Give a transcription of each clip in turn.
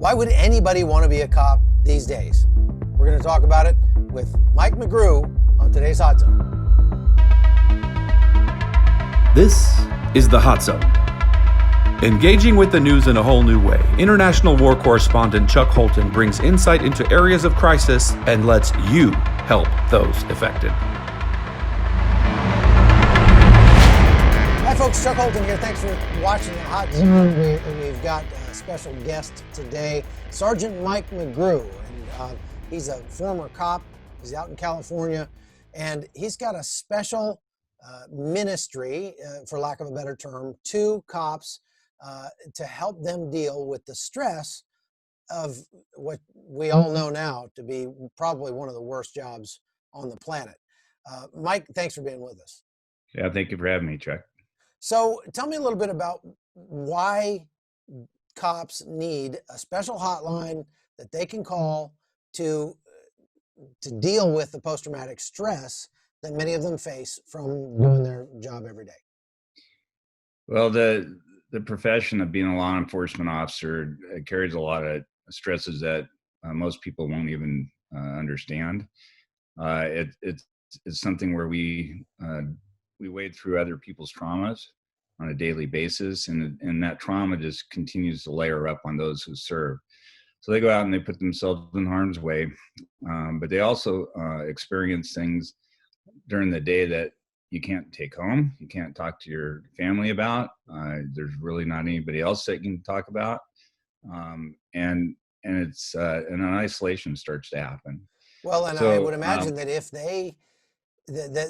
Why would anybody want to be a cop these days? We're going to talk about it with Mike McGrew on today's Hot Zone. This is the Hot Zone. Engaging with the news in a whole new way, international war correspondent Chuck Holton brings insight into areas of crisis and lets you help those affected. Hi folks, Chuck Holton here. Thanks for watching the Hot Zone. We've got a special guest today, Sergeant Mike McGrew. And he's a former cop. He's out in California, and he's got a special ministry, for lack of a better term, to cops to help them deal with the stress of what we all know now to be probably one of the worst jobs on the planet. Mike, thanks for being with us. Yeah, thank you for having me, Chuck. So tell me a little bit about why cops need a special hotline that they can call to deal with the post-traumatic stress that many of them face from doing their job every day. Well, the profession of being a law enforcement officer carries a lot of stresses that most people won't even understand. It's something where we wade through other people's traumas on a daily basis, and that trauma just continues to layer up on those who serve. So they go out and they put themselves in harm's way, but they also experience things during the day that you can't take home, you can't talk to your family about. There's really not anybody else that you can talk about, and it's and an isolation starts to happen. Well, and so, I would imagine that if that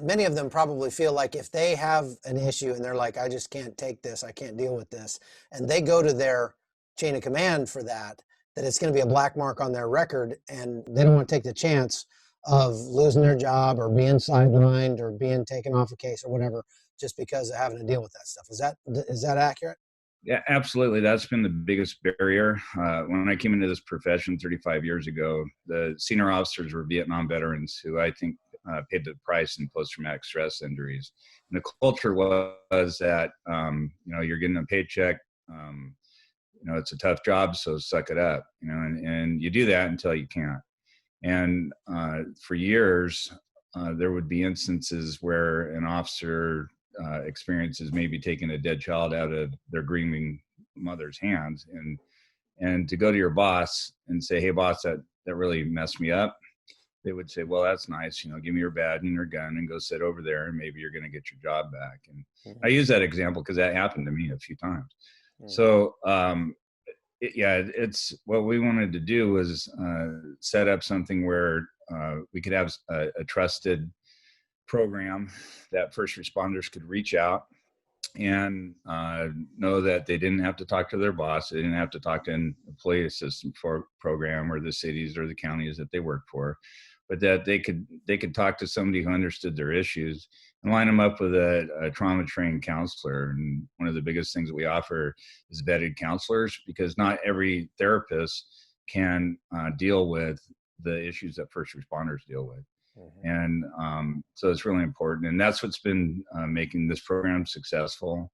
many of them probably feel like if they have an issue and they're like, I just can't take this, I can't deal with this, and they go to their chain of command for that it's going to be a black mark on their record, and they don't want to take the chance of losing their job or being sidelined or being taken off a case or whatever, just because of having to deal with that stuff. Is that accurate? Yeah, absolutely. That's been the biggest barrier. When I came into this profession 35 years ago, the senior officers were Vietnam veterans who I think paid the price in post-traumatic stress injuries. And the culture was that, you're getting a paycheck, it's a tough job, so suck it up, and you do that until you can't. And for years, there would be instances where an officer experiences maybe taking a dead child out of their grieving mother's hands, and to go to your boss and say, hey boss, that really messed me up. They would say, well, that's nice, give me your badge and your gun and go sit over there and maybe you're going to get your job back. And I use that example because that happened to me a few times. So it's what we wanted to do was set up something where we could have a trusted program that first responders could reach out and know that they didn't have to talk to their boss, they didn't have to talk to an employee assistance program or the cities or the counties that they worked for, but that they could talk to somebody who understood their issues and line them up with a trauma trained counselor. And one of the biggest things that we offer is vetted counselors, because not every therapist can deal with the issues that first responders deal with. Mm-hmm. And so it's really important. And that's what's been making this program successful.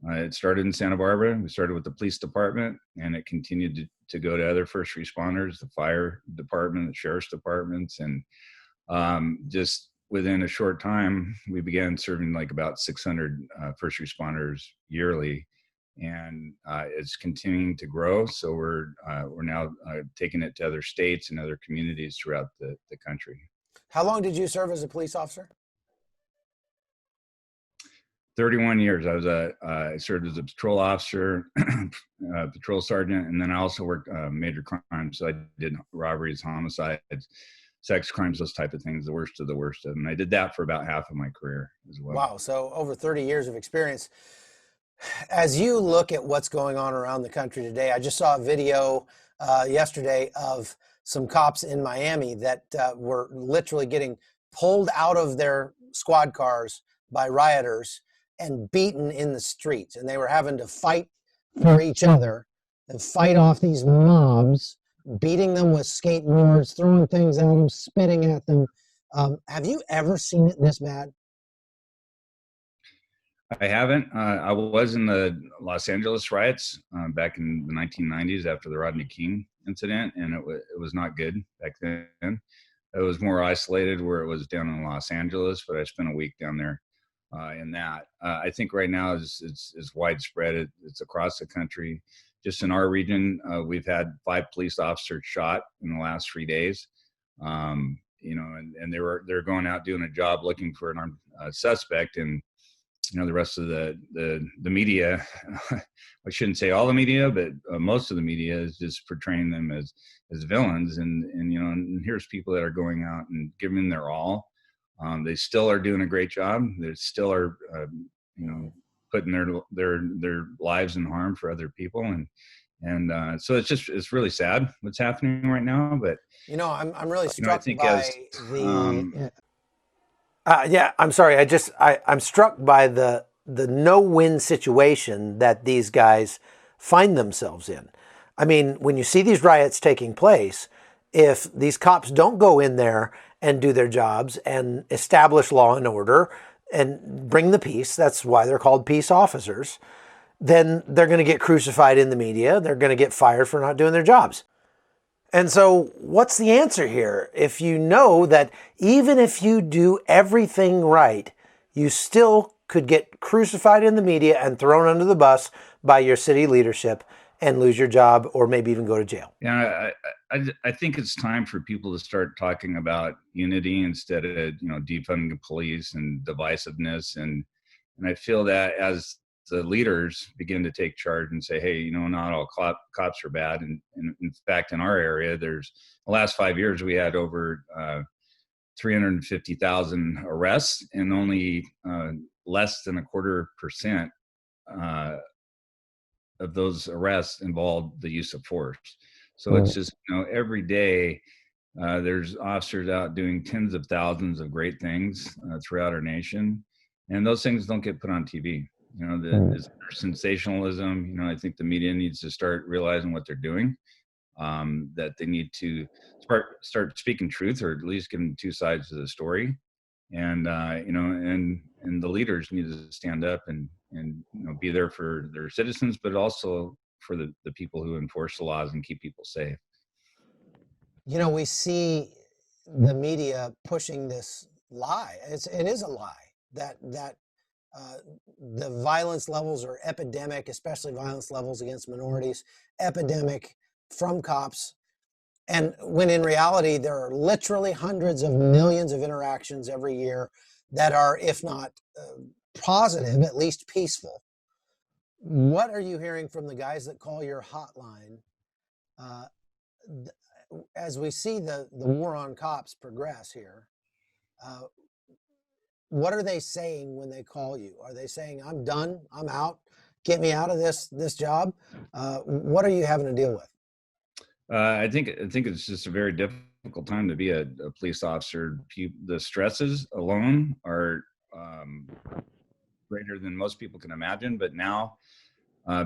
It started in Santa Barbara. We started with the police department, and it continued to go to other first responders, the fire department, the sheriff's departments. And just within a short time, we began serving like about 600 first responders yearly. And it's continuing to grow. So we're now taking it to other states and other communities throughout the country. How long did you serve as a police officer? 31 years. I served as a patrol officer, patrol sergeant, and then I also worked major crimes. So I did robberies, homicides, sex crimes, those type of things, the worst of the worst of them. And I did that for about half of my career as well. Wow. So over 30 years of experience. As you look at what's going on around the country today, I just saw a video yesterday of some cops in Miami that were literally getting pulled out of their squad cars by rioters and beaten in the streets. And they were having to fight for each other and fight off these mobs, beating them with skateboards, throwing things at them, spitting at them. Have you ever seen it this bad? I haven't. I was in the Los Angeles riots back in the 1990s after the Rodney King incident, and it was not good back then. It was more isolated where it was down in Los Angeles, but I spent a week down there in that. I think right now is widespread. It's across the country. Just in our region, we've had 5 police officers shot in the last 3 days. And they're going out doing a job looking for an armed suspect, and the rest of the media, I shouldn't say all the media, but most of the media is just portraying them as villains. And here's people that are going out and giving their all. They still are doing a great job. They still are, putting their lives in harm for other people. And so it's really sad what's happening right now. But I'm really struck I'm sorry. I'm struck by the no-win situation that these guys find themselves in. I mean, when you see these riots taking place, if these cops don't go in there and do their jobs and establish law and order and bring the peace, that's why they're called peace officers, then they're going to get crucified in the media. They're going to get fired for not doing their jobs. And so what's the answer here? If you know that even if you do everything right, you still could get crucified in the media and thrown under the bus by your city leadership and lose your job or maybe even go to jail. Yeah, I think it's time for people to start talking about unity instead of defunding the police and divisiveness. And I feel that as the leaders begin to take charge and say, hey, not all cops are bad. And in fact, in our area, the last 5 years, we had over 350,000 arrests, and only less than 0.25% of those arrests involved the use of force. So it's just, every day there's officers out doing tens of thousands of great things throughout our nation. And those things don't get put on TV. The sensationalism, I think the media needs to start realizing what they're doing, that they need to start speaking truth, or at least giving 2 sides of the story. And, and the leaders need to stand up and be there for their citizens, but also for the people who enforce the laws and keep people safe. We see the media pushing this lie. It is a lie that the violence levels are epidemic, especially violence levels against minorities, epidemic from cops. And when in reality, there are literally hundreds of millions of interactions every year that are, if not positive, at least peaceful. What are you hearing from the guys that call your hotline as we see the war on cops progress here? What are they saying when they call you? Are they saying, I'm done, I'm out, get me out of this job? What are you having to deal with? I think it's just a very difficult time to be a police officer. The stresses alone are greater than most people can imagine. But now,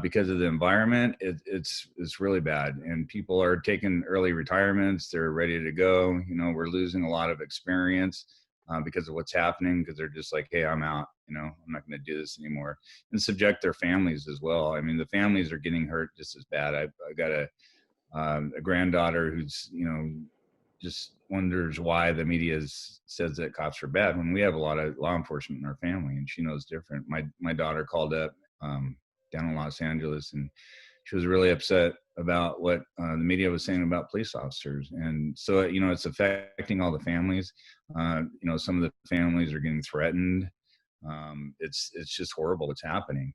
because of the environment, it's really bad, and people are taking early retirements. They're ready to go. We're losing a lot of experience because of what's happening, because they're just like, hey, I'm out. I'm not going to do this anymore, and subject their families as well. I mean, the families are getting hurt just as bad. I got a granddaughter who's just wonders why the media says that cops are bad when we have a lot of law enforcement in our family, and she knows different. My daughter called up down in Los Angeles, and she was really upset about what the media was saying about police officers. And so it's affecting all the families. Some of the families are getting threatened. It's just horrible what's happening.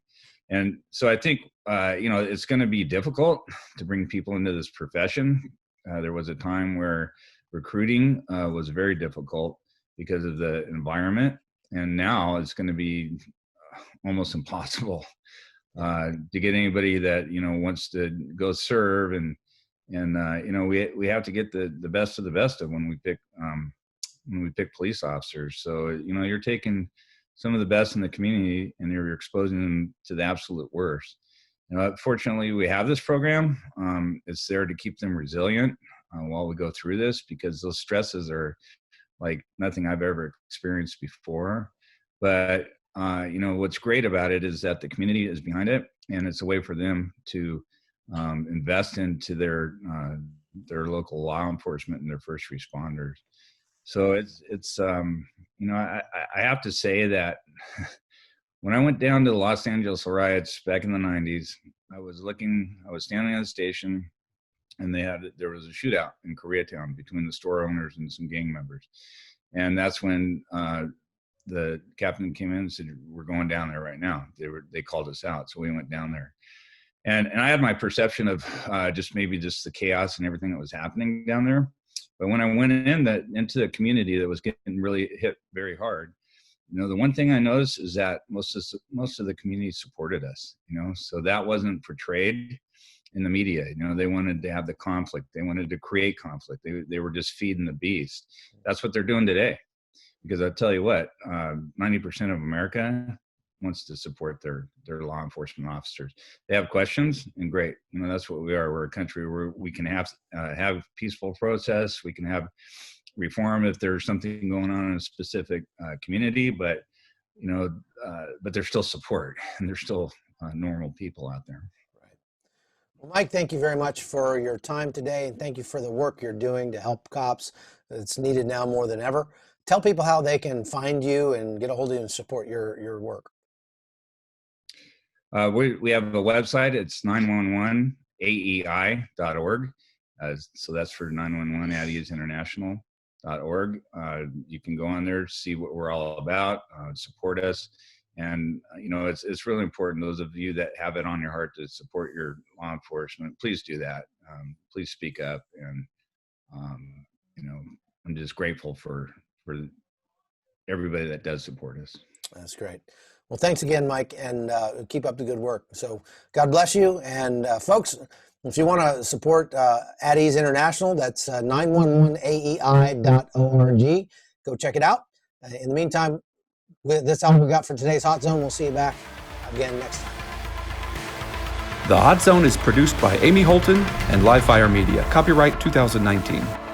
And so I think, it's going to be difficult to bring people into this profession. There was a time where recruiting was very difficult because of the environment. And now it's going to be almost impossible to get anybody that, wants to go serve. And we have to get the best of the best of when we pick police officers. So, you're taking some of the best in the community and you're exposing them to the absolute worst. Fortunately, we have this program. It's there to keep them resilient while we go through this, because those stresses are like nothing I've ever experienced before. But, what's great about it is that the community is behind it, and it's a way for them to invest into their local law enforcement and their first responders. So I have to say that when I went down to the Los Angeles riots back in the 90s, I was standing at the station, and there was a shootout in Koreatown between the store owners and some gang members. And that's when the captain came in and said, "We're going down there right now." They called us out. So we went down there. And I had my perception of just the chaos and everything that was happening down there. But when I went into the community that was getting really hit very hard, the one thing I noticed is that most of the community supported us. So that wasn't portrayed in the media. They wanted to have the conflict. They wanted to create conflict. They were just feeding the beast. That's what they're doing today. Because I tell you what, 90% of America wants to support their law enforcement officers. They have questions, and great. That's what we are. We're a country where we can have peaceful protests. We can have reform if there's something going on in a specific community, but there's still support, and there's still normal people out there. Right. Well, Mike, thank you very much for your time today, and thank you for the work you're doing to help cops. It's needed now more than ever. Tell people how they can find you and get a hold of you and support your work. We have a website. It's 911aei.org. So that's for 911 Addis International.org. You can go on there, see what we're all about, support us. And, it's really important, those of you that have it on your heart to support your law enforcement, please do that. Please speak up. And, I'm just grateful for everybody that does support us. That's great. Well, thanks again, Mike, and keep up the good work. So God bless you. And folks, if you want to support Addis International, that's 911aei.org. Go check it out. In the meantime, that's all we got for today's Hot Zone. We'll see you back again next time. The Hot Zone is produced by Amy Holton and Livefire Media. Copyright 2019.